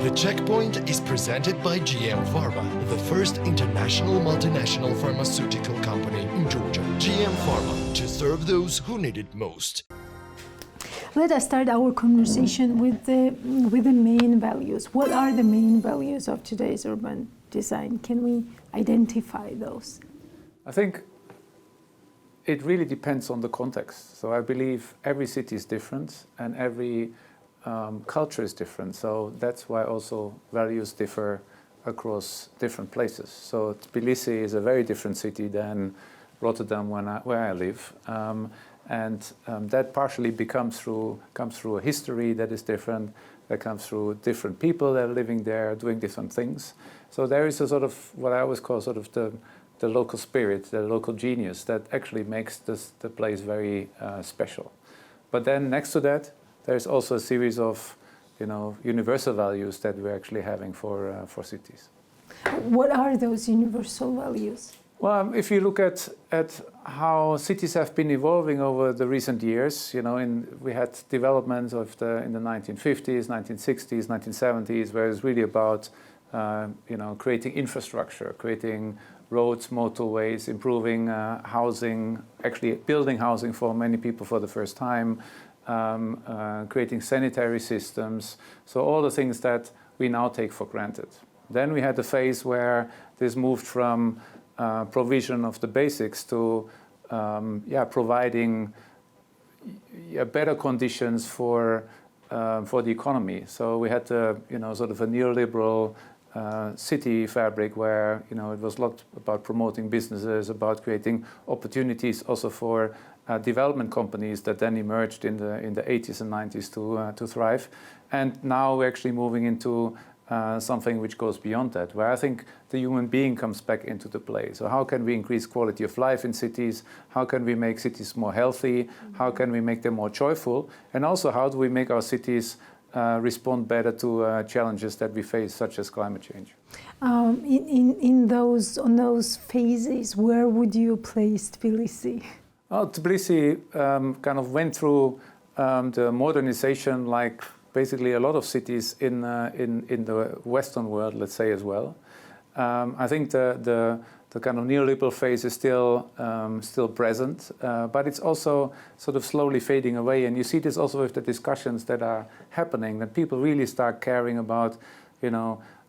The Checkpoint is presented by GM Pharma, the first international multinational pharmaceutical company in Georgia. GM Pharma, to serve those who need it most. Let us start our conversation with the main values. What are the main values of today's urban design? Can we identify those? I think it really depends on the context. So I believe every city is different and every culture is different. So that's why also values differ across different places. So Tbilisi is a very different city than Rotterdam where I live. That partially comes through a history that is different, that comes through different people that are living there, doing different things. So there is a sort of what I always call sort of the local spirit, the local genius that actually makes the place very special. But then next to that, there's also a series of universal values that we're actually having for cities. What are those universal values? Well, if you look at how cities have been evolving over the recent years, we had developments in the 1950s, 1960s, 1970s, where it's really about creating infrastructure, creating roads, motorways, improving housing, actually building housing for many people for the first time, creating sanitary systems. So all the things that we now take for granted. Then we had a phase where this moved from provision of the basics to providing better conditions for the economy. So we had sort of a neoliberal city fabric where it was a lot about promoting businesses, about creating opportunities also for development companies that then emerged in the 80s and 90s to thrive. And now we're actually moving into something which goes beyond that, where I think the human being comes back into the play. So how can we increase quality of life in cities? How can we make cities more healthy? How can we make them more joyful? And also, how do we make our cities respond better to challenges that we face, such as climate change? On those phases, where would you place Tbilisi? Well, Tbilisi kind of went through the modernization like basically a lot of cities in the Western world, let's say, as well. I think the kind of neoliberal phase is still present, but it's also sort of slowly fading away. And you see this also with the discussions that are happening, that people really start caring about,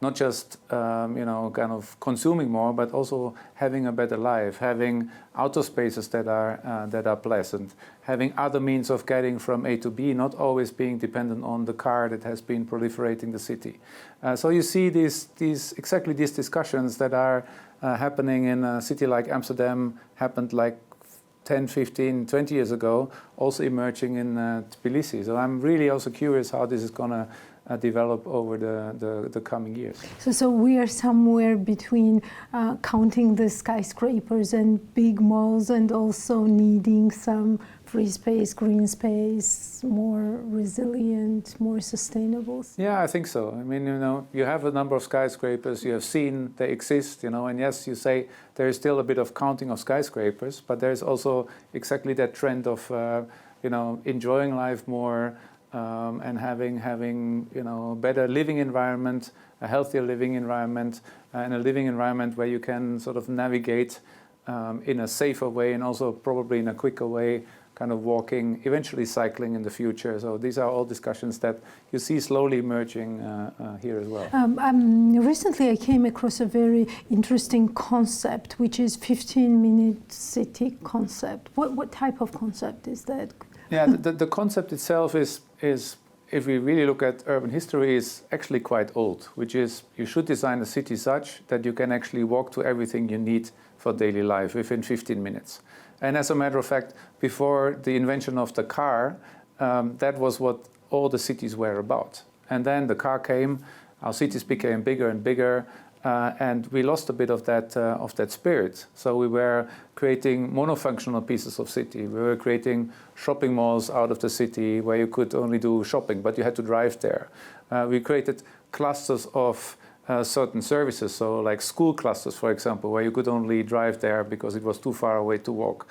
not just kind of consuming more, but also having a better life, having outer spaces that are pleasant, having other means of getting from A to B, not always being dependent on the car that has been proliferating the city. So you see these discussions that are happening in a city like Amsterdam, happened like 10, 15, 20 years ago, also emerging in Tbilisi. So I'm really also curious how this is going to develop over the coming years. So we are somewhere between counting the skyscrapers and big malls and also needing some free space, green space, more resilient, more sustainable. Yeah, I think so. I mean, you have a number of skyscrapers, you have seen they exist, and yes, you say there is still a bit of counting of skyscrapers, but there's also exactly that trend of, enjoying life more, and having better living environment, a healthier living environment, and a living environment where you can sort of navigate in a safer way and also probably in a quicker way, kind of walking, eventually cycling in the future. So these are all discussions that you see slowly emerging here as well. Recently I came across a very interesting concept, which is 15-minute city concept. What type of concept is that? Yeah, the concept itself is, if we really look at urban history, is actually quite old, which is you should design a city such that you can actually walk to everything you need for daily life within 15 minutes. And as a matter of fact, before the invention of the car, that was what all the cities were about. And then the car came, our cities became bigger and bigger, and we lost a bit of that spirit. So we were creating monofunctional pieces of city. We were creating shopping malls out of the city where you could only do shopping, but you had to drive there. We created clusters of certain services, so like school clusters, for example, where you could only drive there because it was too far away to walk.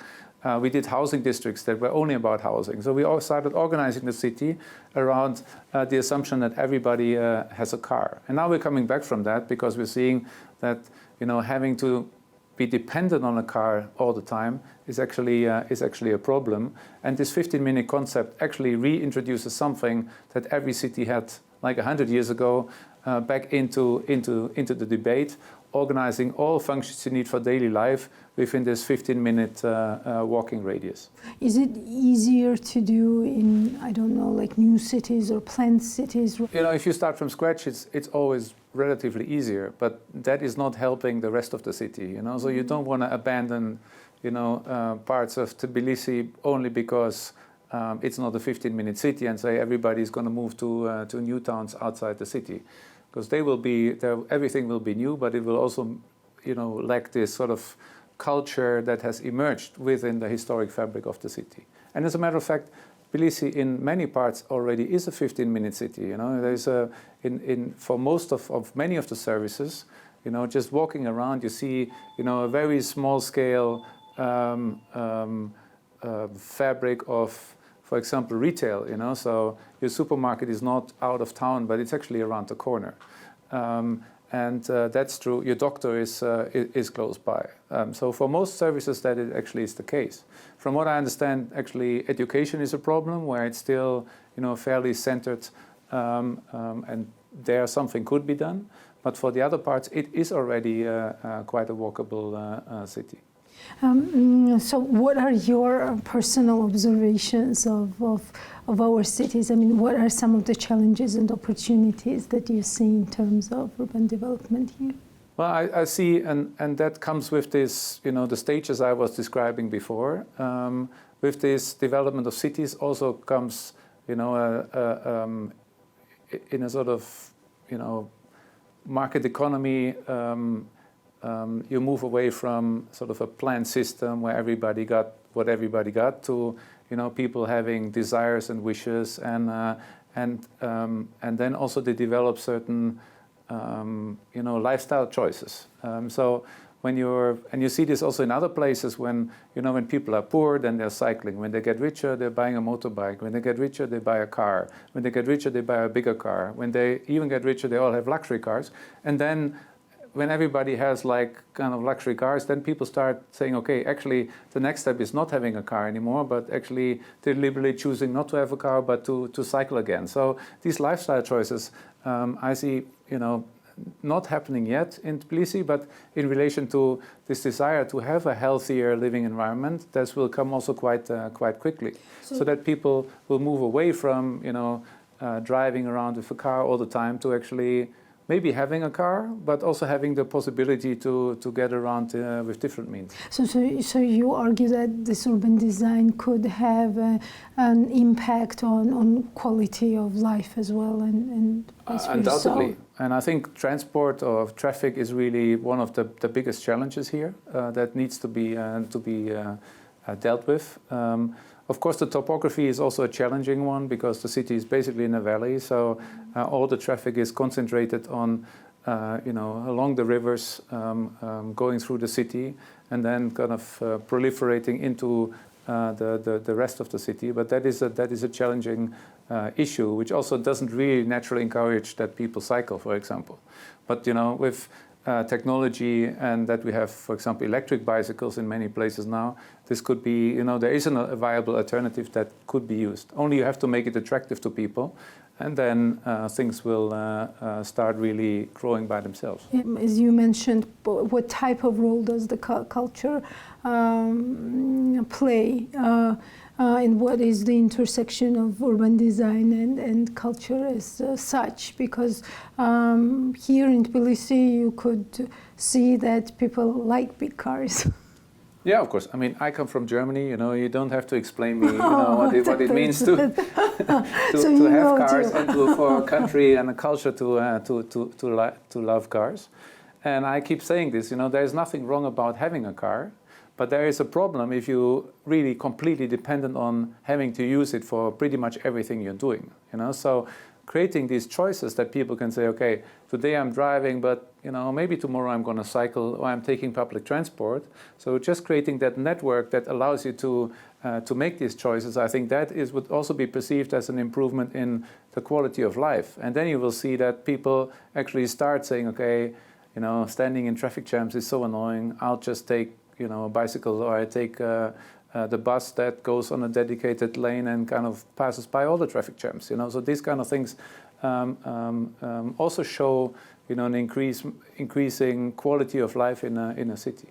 We did housing districts that were only about housing. So we all started organizing the city around the assumption that everybody has a car. And now we're coming back from that because we're seeing that, you know, having to be dependent on a car all the time is actually a problem. And this 15-minute concept actually reintroduces something that every city had like 100 years ago back into the debate, organizing all functions you need for daily life within this 15-minute walking radius. Is it easier to do in, I don't know, like new cities or planned cities? You know, if you start from scratch, it's always relatively easier, but that is not helping the rest of the city, you know. So you don't want to abandon, you know, parts of Tbilisi only because it's not a 15-minute city and say everybody's going to move to new towns outside the city. Because everything will be new, but it will also, you know, lack this sort of culture that has emerged within the historic fabric of the city. And as a matter of fact, Tbilisi in many parts already is a 15-minute city. You know, there's for most of many of the services, you know, just walking around, you see, you know, a very small scale fabric of, for example, retail, you know, so your supermarket is not out of town, but it's actually around the corner. And that's true. Your doctor is close by. So for most services, that actually is the case. From what I understand, actually, education is a problem where it's still, you know, fairly centered, and there something could be done. But for the other parts, it is already quite a walkable city. So what are your personal observations of our cities? I mean, what are some of the challenges and opportunities that you see in terms of urban development here? Well, I see, and that comes with this, you know, the stages I was describing before. With this development of cities also comes, you know, in a sort of, you know, market economy, you move away from sort of a planned system where everybody got what everybody got to, you know, people having desires and wishes, and then also they develop certain, you know, lifestyle choices. So when you see this also in other places, when, you know, when people are poor, then they're cycling. When they get richer, they're buying a motorbike. When they get richer, they buy a car. When they get richer, they buy a bigger car. When they even get richer, they all have luxury cars. And then when everybody has like kind of luxury cars, then people start saying, okay, actually the next step is not having a car anymore, but actually deliberately choosing not to have a car, but to cycle again. So these lifestyle choices, I see, you know, not happening yet in Tbilisi, but in relation to this desire to have a healthier living environment, this will come also quite quickly. So that people will move away from, you know, driving around with a car all the time to actually maybe having a car, but also having the possibility to get around with different means. So you argue that this urban design could have an impact on quality of life as well, and undoubtedly. And I think transport or traffic is really one of the biggest challenges here that needs to be dealt with. Of course, the topography is also a challenging one because the city is basically in a valley, so all the traffic is concentrated on, you know, along the rivers, going through the city, and then kind of proliferating into the rest of the city. But that is a challenging issue, which also doesn't really naturally encourage that people cycle, for example. But, you know, with technology, and that we have, for example, electric bicycles in many places now, this could be, you know, there is a viable alternative that could be used. Only you have to make it attractive to people, and then things will start really growing by themselves. As you mentioned, what type of role does the culture play? And what is the intersection of urban design and culture as such? Because here in Tbilisi, you could see that people like big cars. Yeah, of course. I mean, I come from Germany. You know, you don't have to explain me, you know, what it means to have cars and for a country and a culture to love cars. And I keep saying this. You know, there is nothing wrong about having a car. But there is a problem if you really completely dependent on having to use it for pretty much everything you're doing. You know, so creating these choices that people can say, okay, today I'm driving, but maybe tomorrow I'm going to cycle or I'm taking public transport. So just creating that network that allows you to make these choices, I think that would also be perceived as an improvement in the quality of life. And then you will see that people actually start saying, okay, standing in traffic jams is so annoying. I'll just take a bicycle, or I take the bus that goes on a dedicated lane and kind of passes by all the traffic jams. So these kind of things also show an increasing quality of life in a city.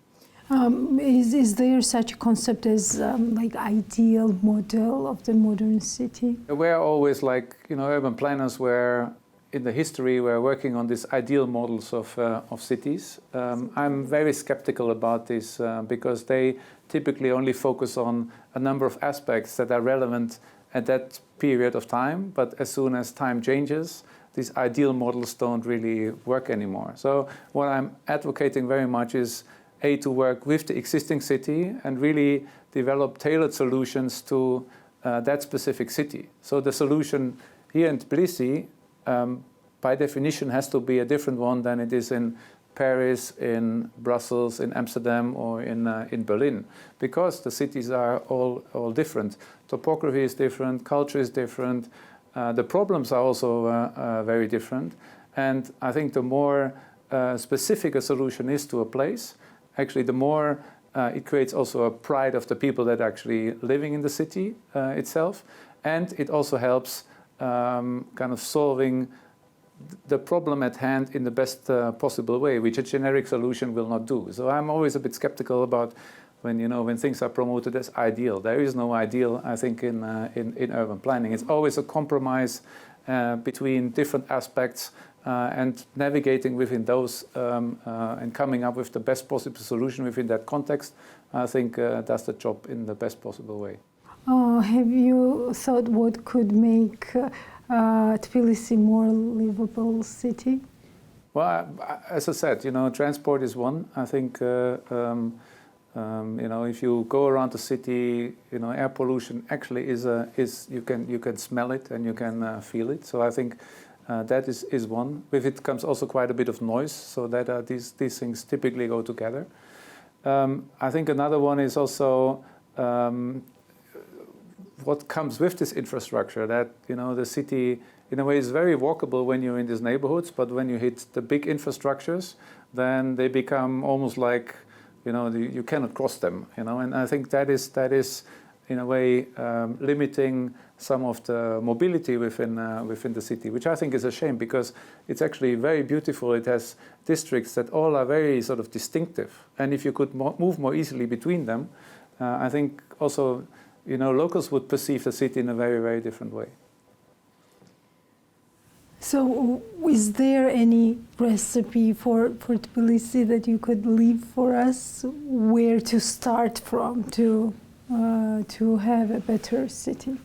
Is there such a concept as like ideal model of the modern city? We're always urban planners where in the history we're working on these ideal models of cities. I'm very skeptical about this because they typically only focus on a number of aspects that are relevant at that period of time, but as soon as time changes, these ideal models don't really work anymore. So what I'm advocating very much is to work with the existing city and really develop tailored solutions to that specific city. So the solution here in Tbilisi, by definition, has to be a different one than it is in Paris, in Brussels, in Amsterdam, or in Berlin, because the cities are all different. Topography is different, culture is different, the problems are also very different. And I think the more specific a solution is to a place, actually the more it creates also a pride of the people that are actually living in the city itself, and it also helps kind of solving the problem at hand in the best possible way, which a generic solution will not do. So I'm always a bit skeptical about when things are promoted as ideal. There is no ideal, I think, in urban planning. It's always a compromise between different aspects and navigating within those and coming up with the best possible solution within that context. I think that's the job in the best possible way. Have you thought what could make Tbilisi more livable city? Well, as I said, transport is one. I think if you go around the city, air pollution actually is you can smell it and you can feel it. So I think that is one. With it comes also quite a bit of noise, so that these things typically go together. I think another one is also what comes with this infrastructure, that the city in a way is very walkable when you're in these neighborhoods, but when you hit the big infrastructures, then they become almost like you cannot cross them, and I think that is in a way limiting some of the mobility within the city, which I think is a shame, because it's actually very beautiful. It has districts that all are very sort of distinctive, and if you could move more easily between them, I think also locals would perceive the city in a very, very different way. So is there any recipe for Tbilisi that you could leave for us, where to start from to have a better city?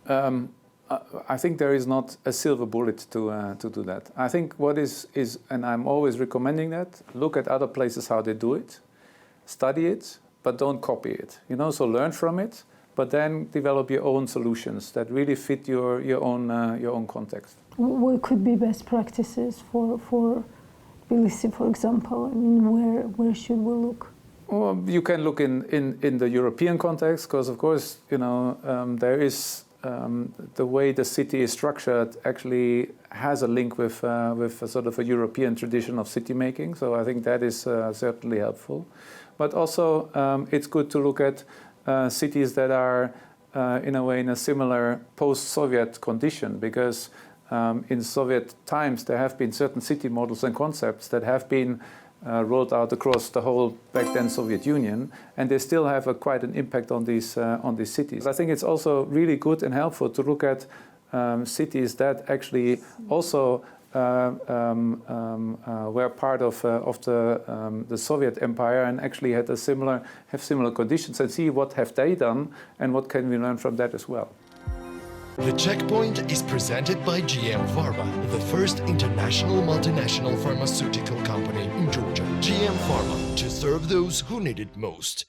I think there is not a silver bullet to do that. I think what is, and I'm always recommending that, look at other places how they do it, study it, but don't copy it. So learn from it, but then develop your own solutions that really fit your own context. What could be best practices for Tbilisi, for example? I mean, where should we look? Well, you can look in the European context, because of course there is the way the city is structured actually has a link with a sort of a European tradition of city making. So I think that is certainly helpful. But also it's good to look at cities that are in a way in a similar post-Soviet condition, because in Soviet times there have been certain city models and concepts that have been rolled out across the whole back then Soviet Union, and they still have quite an impact on these cities. I think it's also really good and helpful to look at cities that actually also were part of the Soviet Empire and actually have similar conditions, and see what have they done and what can we learn from that as well. The Checkpoint is presented by GM Pharma, the first international multinational pharmaceutical company in Georgia. GM Pharma, to serve those who need it most.